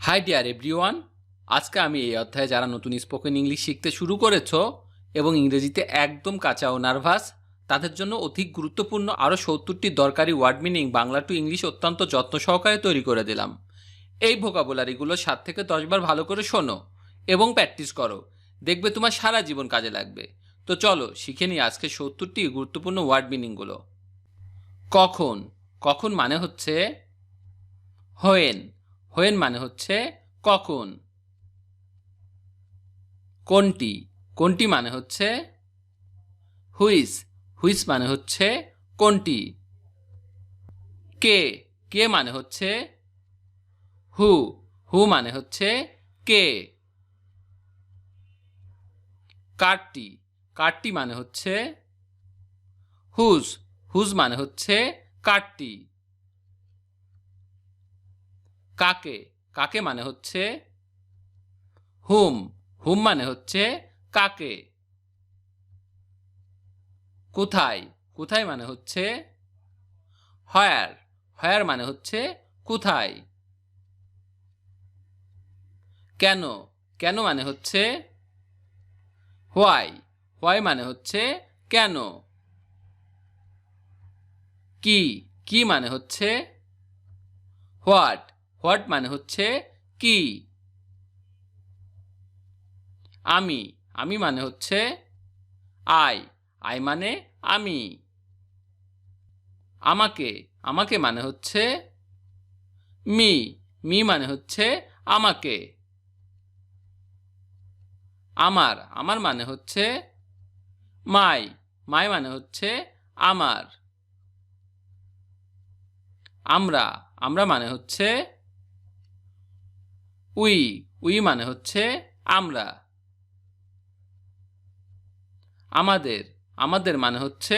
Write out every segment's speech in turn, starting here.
High deer everyone, আজকে আমি এই অধ্যায়ে যারা নতুন স্পোকেন ইংলিশ শিখতে শুরু করেছো এবং ইংরেজিতে একদম কাঁচা ও নার্ভাস তাদের জন্য অধিক গুরুত্বপূর্ণ আরও ৭০টি দরকারি word meaning Bangla to English অত্যন্ত যত্ন সহকারে তৈরি করে দিলাম। এই ভোকাবুলারিগুলো ৭ থেকে ১০ বার ভালো করে শোনো এবং প্র্যাকটিস করো, দেখবে তোমার সারা জীবন কাজে লাগবে। তো চলো শিখে নিই আজকে ৭০টি গুরুত্বপূর্ণ ওয়ার্ড মিনিংগুলো। কখন, কখন মানে হচ্ছে হোয়েন, হোয়েন মানে হচ্ছে কখন। কোনটি, কোনটি মানে হচ্ছে হুইস, হুইস মানে হচ্ছে কোনটি। কে, কে মানে হচ্ছে হু, হু মানে হচ্ছে কে। কারটি, কারটি মানে হচ্ছে হুজ, হুজ মানে হচ্ছে কারটি। কাকে, কাকে মানে হচ্ছে হুম, হুম মানে হচ্ছে কাকে। কোথায়, কোথায় মানে হচ্ছে হোয়ার, হোয়ার মানে হচ্ছে কোথায়। কেন, কেন মানে হচ্ছে হোয়াই, হোয়াই মানে হচ্ছে কেন। কি, কি মানে হচ্ছে হোয়াট, হোয়াট মানে হচ্ছে কি। আমি, আমি মানে হচ্ছে আই, আই মানে আমি। আমাকে, আমাকে মানে হচ্ছে মি, মি মানে হচ্ছে আমাকে। আমার, আমার মানে হচ্ছে মাই, মাই মানে হচ্ছে আমার। আমরা, আমরা মানে হচ্ছে উই, উই মানে হচ্ছে আমরা। আমাদের, আমাদের মানে হচ্ছে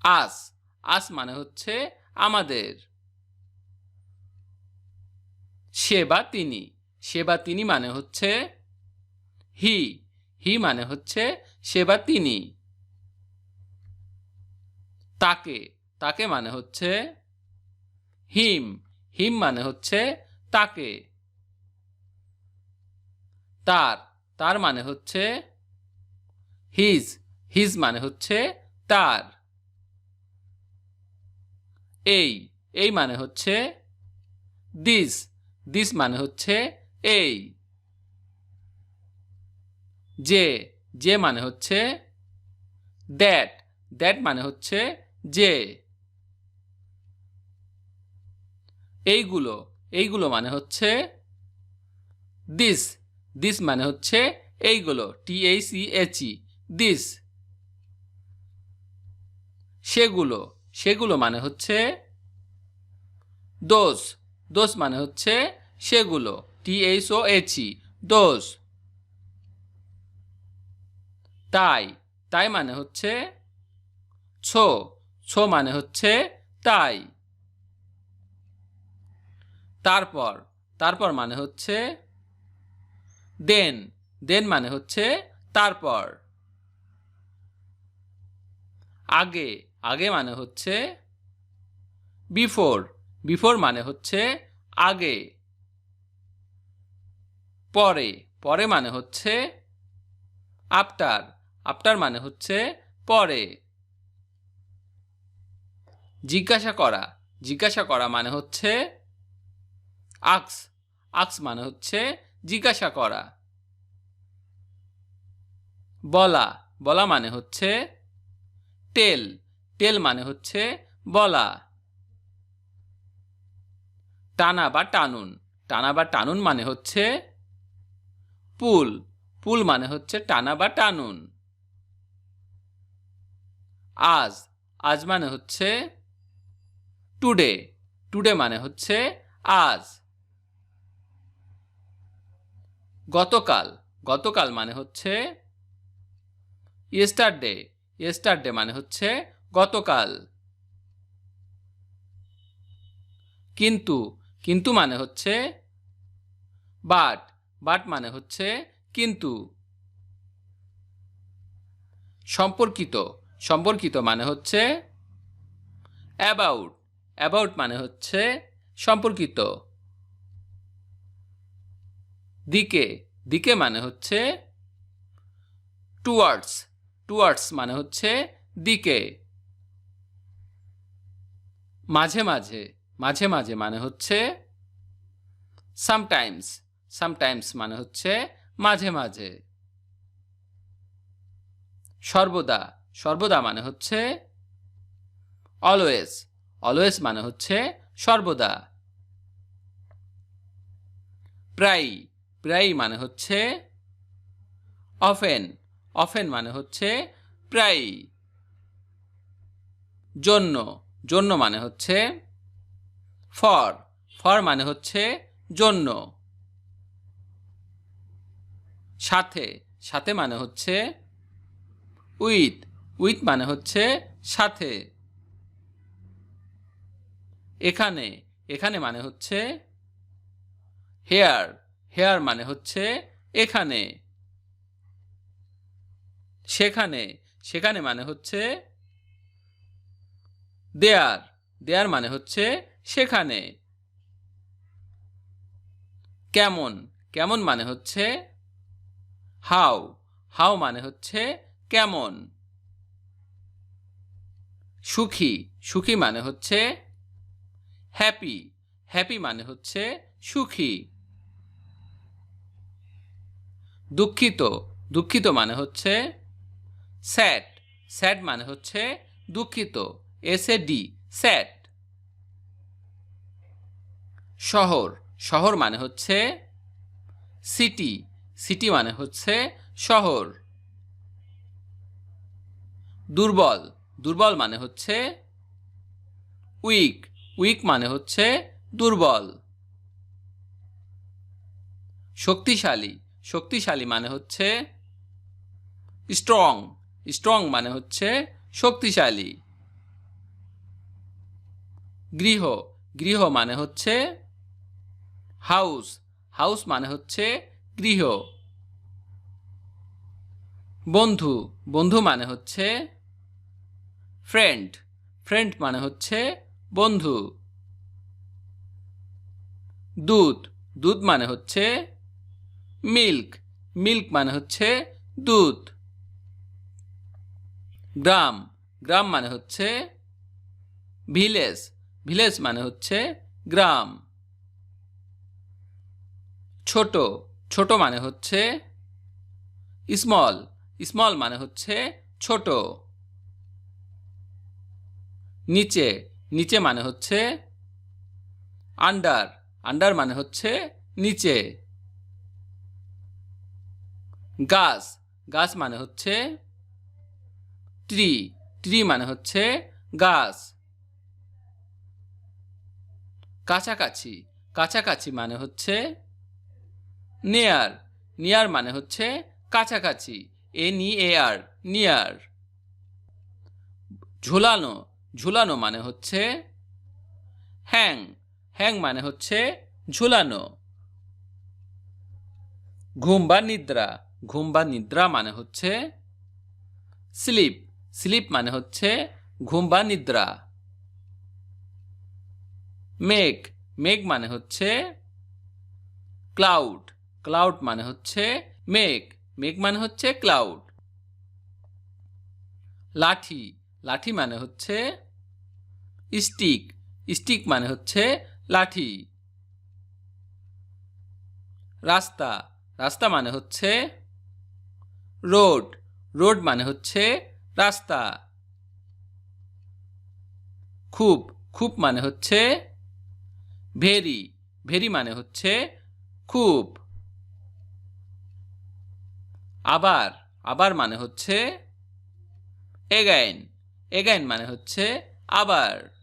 আস, আস মানে হচ্ছে আমাদের। সে বা তিনি, সে বা তিনি মানে হচ্ছে হি, হি মানে হচ্ছে সে বা তিনি। তাকে, তাকে মানে হচ্ছে হিম, হিম মানে হচ্ছে তাকে। তার, তার মানে হচ্ছে হিজ, হিজ মানে হচ্ছে তার। এই, এই মানে হচ্ছে দিস, দিস মানে হচ্ছে এই। যে, যে মানে হচ্ছে দ্যাট, দ্যাট মানে হচ্ছে যে। এইগুলো, এইগুলো মানে হচ্ছে দিস, দিস মানে হচ্ছে এইগুলো, THECHE, দিস। সেগুলো, সেগুলো মানে হচ্ছে দোজ, দোজ মানে হচ্ছে সেগুলো, THOHE, দোজ। তাই, তাই মানে হচ্ছে ছো, ছো মানে হচ্ছে তাই। তারপর, তারপর মানে হচ্ছে দেন, দেন মানে হচ্ছে তারপর। আগে, আগে মানে হচ্ছে বিফোর, বিফোর মানে হচ্ছে আগে। পরে, পরে মানে হচ্ছে আফটার, আফটার মানে হচ্ছে পরে। জিজ্ঞাসা করা, জিজ্ঞাসা করা মানে হচ্ছে আক্স, আক্স মানে হচ্ছে জিজ্ঞাসা করা। বলা, বলা মানে হচ্ছে টেল, টেল মানে হচ্ছে বলা। টানা বা টানুন, টানা বা টানুন মানে হচ্ছে পুল, পুল মানে হচ্ছে টানা বা টানুন। আজ, আজ মানে হচ্ছে টুডে, টুডে মানে হচ্ছে আজ। গতকাল, গতকাল মানে হচ্ছে ইয়েস্টারডে, ইয়েস্টারডে মানে হচ্ছে গতকাল। কিন্তু, কিন্তু মানে হচ্ছে বাট, বাট মানে হচ্ছে কিন্তু। সম্পর্কিত, সম্পর্কিত মানে হচ্ছে অ্যাবাউট, অ্যাবাউট মানে হচ্ছে সম্পর্কিত। দিকে দিকে মানে হচ্ছে টুয়ার্ডস টুয়ার্ডস মানে হচ্ছে দিকে মাঝে মাঝে মাঝে মাঝে মানে হচ্ছে সামটাইমস সামটাইমস মানে হচ্ছে মাঝে মাঝে সর্বদা সর্বদা মানে হচ্ছে অলওয়েজ অলওয়েজ মানে হচ্ছে সর্বদা প্রায় প্রায় মানে হচ্ছে অফেন অফেন মানে হচ্ছে প্রায় জন্য জন্য মানে হচ্ছে ফর ফর মানে হচ্ছে জন্য সাথে সাথে মানে হচ্ছে উইথ উইথ মানে হচ্ছে সাথে এখানে এখানে মানে হচ্ছে হেয়ার হেয়ার মানে হচ্ছে এখানে সেখানে সেখানে মানে হচ্ছে দেয়ার দেয়ার মানে হচ্ছে সেখানে কেমন কেমন মানে হচ্ছে হাউ হাউ মানে হচ্ছে কেমন সুখী সুখী মানে হচ্ছে হ্যাপি হ্যাপি মানে হচ্ছে সুখী দুঃখিত দুঃখিত মানে হচ্ছে স্যাড স্যাড মানে হচ্ছে দুঃখিত এসএডি স্যাড শহর শহর মানে হচ্ছে সিটি সিটি মানে হচ্ছে শহর দুর্বল দুর্বল মানে হচ্ছে উইক উইক মানে হচ্ছে দুর্বল শক্তিশালী শক্তিশালী মানে হচ্ছে স্ট্রং স্ট্রং মানে হচ্ছে শক্তিশালী গৃহ গৃহ মানে হচ্ছে হাউস হাউস মানে হচ্ছে গৃহ বন্ধু বন্ধু মানে হচ্ছে ফ্রেন্ড ফ্রেন্ড মানে হচ্ছে বন্ধু দুধ দুধ মানে হচ্ছে মিল্ক মিল্ক মানে হচ্ছে দুধ গ্রাম গ্রাম মানে হচ্ছে ভিলেজ ভিলেজ মানে হচ্ছে গ্রাম ছোট ছোট মানে হচ্ছে স্মল স্মল মানে হচ্ছে ছোট নিচে নিচে মানে হচ্ছে আন্ডার আন্ডার মানে হচ্ছে নিচে গাছ গাছ মানে হচ্ছে ট্রি ট্রি মানে হচ্ছে গাছ কাছাকাছি কাছাকাছি মানে হচ্ছে নিয়ার নিয়ার মানে হচ্ছে কাছাকাছি NEAR নিয়ার ঝুলানো ঝুলানো মানে হচ্ছে হ্যাং হ্যাং মানে হচ্ছে ঝুলানো ঘুম বা নিদ্রা ঘুম বা নিদ্রা মানে হচ্ছে স্লিপ স্লিপ মানে হচ্ছে ঘুম বা নিদ্রা মেঘ মেঘ মানে হচ্ছে ক্লাউড ক্লাউড মানে হচ্ছে মেঘ মেঘ মানে হচ্ছে ক্লাউড লাঠি লাঠি মানে হচ্ছে স্টিক স্টিক মানে হচ্ছে লাঠি রাস্তা রাস্তা মানে হচ্ছে রোড রোড মানে হচ্ছে রাস্তা খুব খুব মানে হচ্ছে ভেরি ভেরি মানে হচ্ছে খুব আবার আবার মানে হচ্ছে এগাইন এগাইন মানে হচ্ছে আবার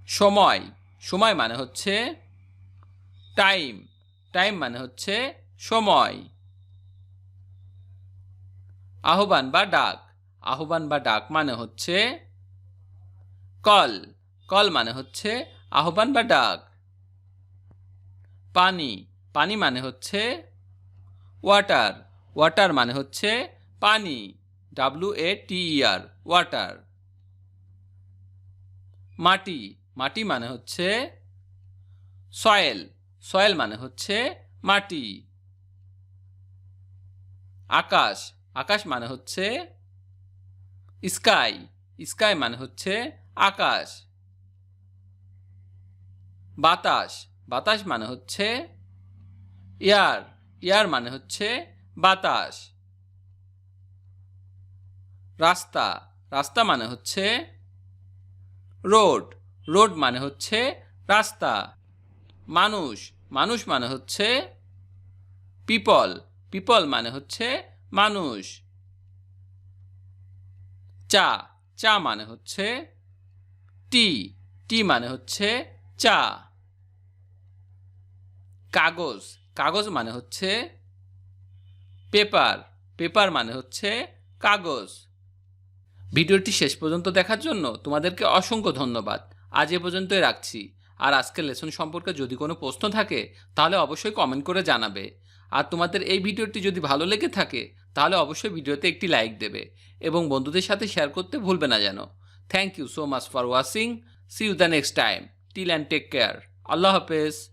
সময় সময় মানে হচ্ছে টাইম টাইম মানে হচ্ছে সময় আহ্বান বা ডাক আহ্বান বা ডাক মানে হচ্ছে কল কল মানে হচ্ছে আহ্বান বা ডাক পানি পানি মানে হচ্ছে ওয়াটার ওয়াটার মানে হচ্ছে পানি WATER ওয়াটার মাটি মাটি মানে হচ্ছে সয়েল সয়েল মানে হচ্ছে মাটি। আকাশ, আকাশ মানে হচ্ছে স্কাই, স্কাই মানে হচ্ছে আকাশ। বাতাস, বাতাস মানে হচ্ছে এয়ার, এয়ার মানে হচ্ছে বাতাস। রাস্তা, রাস্তা মানে হচ্ছে রোড, রোড মানে হচ্ছে রাস্তা। মানুষ, মানুষ মানে হচ্ছে পিপল, পিপল মানে হচ্ছে মানুষ। চা, চা মানে হচ্ছে টি, টি মানে হচ্ছে চা। কাগজ, কাগজ মানে হচ্ছে পেপার, পেপার মানে হচ্ছে কাগজ। ভিডিওটি শেষ পর্যন্ত দেখার জন্য তোমাদেরকে অসংখ্য ধন্যবাদ। আজ এ পর্যন্তই রাখছি। আর আজকের লেসন সম্পর্কে যদি কোনো প্রশ্ন থাকে তাহলে অবশ্যই কমেন্ট করে জানাবে। আর তোমাদের এই ভিডিওটি যদি ভালো লেগে থাকে তাহলে অবশ্যই ভিডিওতে একটি লাইক দেবে এবং বন্ধুদের সাথে শেয়ার করতে ভুলবে না যেন। Thank you so much for watching. See you the next time. Till and take care. আল্লাহ হাফেজ।